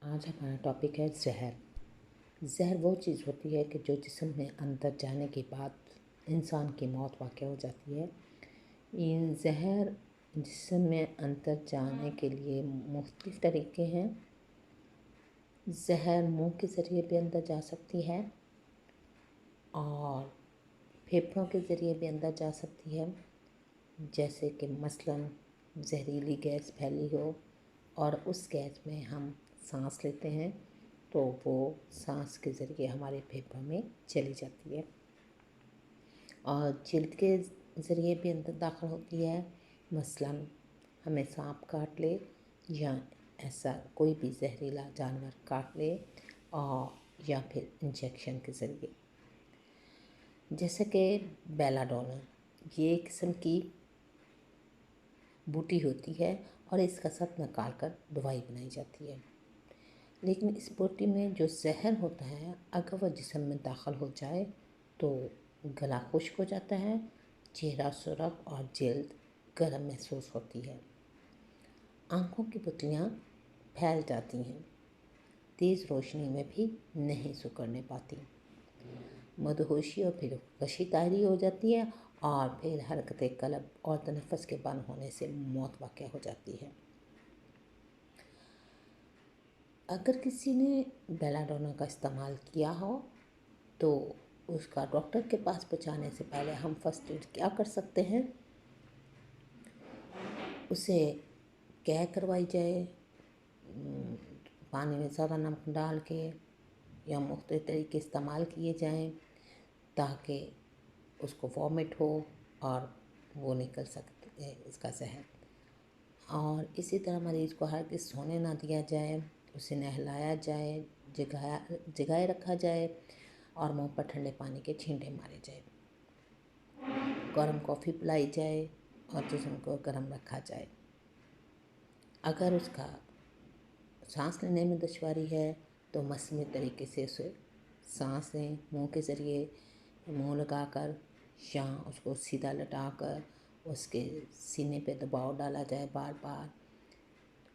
आज हमारा टॉपिक है ज़हर। ज़हर वो चीज़ होती है कि जो जिस्म में अंदर जाने के बाद इंसान की मौत वाक़या हो जाती है। ये ज़हर जिस्म में अंदर जाने के लिए मुख्तलिफ़ तरीके हैं। ज़हर मुंह के ज़रिए भी अंदर जा सकती है और फेफड़ों के ज़रिए भी अंदर जा सकती है, जैसे कि मसलन जहरीली गैस फैली हो और उस गैस में हम सांस लेते हैं तो वो सांस के ज़रिए हमारे फेफड़ों में चली जाती है और जिल्द के ज़रिए भी अंदर दाखिल होती है। मसलन हमें सांप काट ले या ऐसा कोई भी जहरीला जानवर काट ले और या फिर इंजेक्शन के ज़रिए, जैसे कि बेलाडोना, ये एक किस्म की बूटी होती है और इसका सत निकाल कर दवाई बनाई जाती है। लेकिन इस बूटी में जो जहर होता है, अगर वह जिस्म में दाखिल हो जाए तो गला खुश्क हो जाता है, चेहरा सुर्ख और जल्द गर्म महसूस होती है। आँखों की पुतलियाँ फैल जाती हैं, तेज़ रोशनी में भी नहीं सुकड़ने पाती, मदहोशी और फिर कशी तारी हो जाती है और फिर हरकत कलब और तनफ़्फ़ुस के बंद होने से मौत वाक़या हो जाती है। अगर किसी ने बेलाडोना का इस्तेमाल किया हो तो उसका डॉक्टर के पास पहुंचाने से पहले हम फर्स्ट एड क्या कर सकते हैं, उसे कैद करवाई जाए, पानी में ज़्यादा नमक डाल के या मुख्तलिफ़ तरीके इस्तेमाल किए जाएं ताकि उसको वॉमिट हो और वो निकल सकते है इसका जहर। और इसी तरह मरीज़ को हरगिज़ सोने ना दिया जाए, उसे नहलाया जाए, जगाए रखा जाए और मुंह पर ठंडे पानी के छींटे मारे जाए, गर्म कॉफ़ी पिलाई जाए और जिस्म को गर्म रखा जाए। अगर उसका सांस लेने में दुश्वारी है तो मसनूई तरीके से उसे सांस लें, मुंह के ज़रिए मुंह लगाकर या उसको सीधा लटाकर उसके सीने पे दबाव डाला जाए बार बार,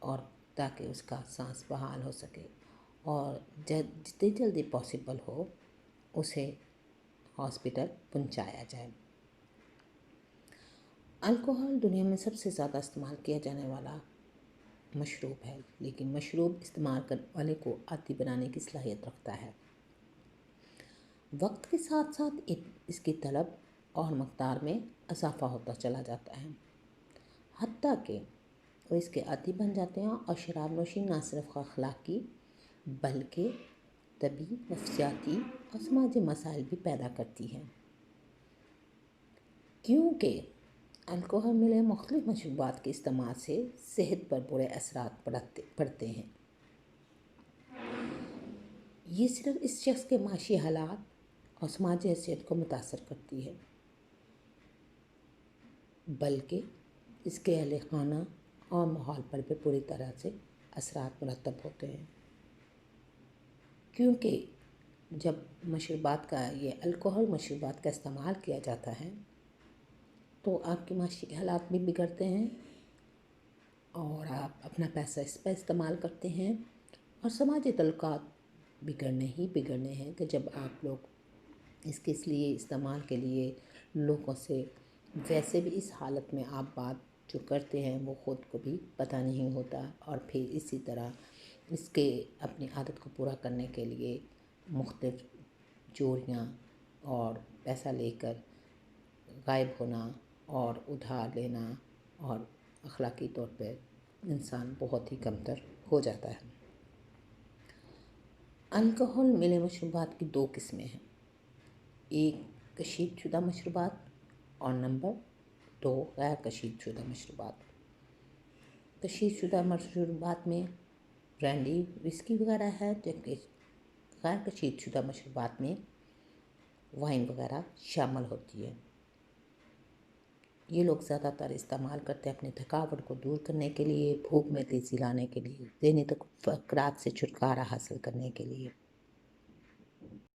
और ताकि उसका सांस बहाल हो सके और जितनी जल्दी पॉसिबल हो उसे हॉस्पिटल पहुंचाया जाए। अल्कोहल दुनिया में सबसे ज़्यादा इस्तेमाल किया जाने वाला मशरूब है, लेकिन मशरूब इस्तेमाल करने वाले को आदी बनाने की सलाहियत रखता है। वक्त के साथ साथ इसकी तलब और मकदार में इजाफा होता चला जाता है, हत्ता कि वो इसके आदी बन जाते हैं और शराब नोशी ना सिर्फ अखलाकी बल्कि तबी, नफ्सियाती और समाजी मसाइल भी पैदा करती है, क्योंकि अल्कोहल मिले मुख्तलिफ़ मशरूबात के इस्तेमाल से सेहत पर बुरे असरात पड़ते हैं। ये सिर्फ इस शख्स के माशी हालात और समाजी हैसियत को मुतासर करती है, बल्कि इसके अहले खाना और माहौल पर भी पूरी तरह से असरात मुरतब होते हैं, क्योंकि जब मशरूबात का ये अल्कोहल मशरूबात का इस्तेमाल किया जाता है तो आपके माशी हालात भी बिगड़ते हैं और आप अपना पैसा इस पर इस्तेमाल करते हैं और समाजी तल्लुकात बिगड़ने हैं कि जब आप लोग इसके इसलिए इस्तेमाल के लिए लोगों से वैसे भी इस हालत में आप बात जो करते हैं वो ख़ुद को भी पता नहीं होता और फिर इसी तरह इसके अपनी आदत को पूरा करने के लिए मुख्तलिफ़ चोरियाँ और पैसा लेकर गायब होना और उधार लेना और अखलाकी तौर पर इंसान बहुत ही कमतर हो जाता है। अल्कोहल मिले मशरूबात की दो किस्में हैं, एक कशीदशुदा मशरूबात और नंबर 2 गैर कशीदशुदा मशरूबात। कशीदशुदा मशरूबात में ब्रांडी, विस्की वगैरह है, जबकि गैर कशीदशुदा मशरूबात में वाइन वगैरह शामिल होती है। ये लोग ज़्यादातर इस्तेमाल करते हैं अपनी थकावट को दूर करने के लिए, भूख में तेज़ी लाने के लिए, ज़हनी तफक्कुरात से छुटकारा हासिल करने के लिए।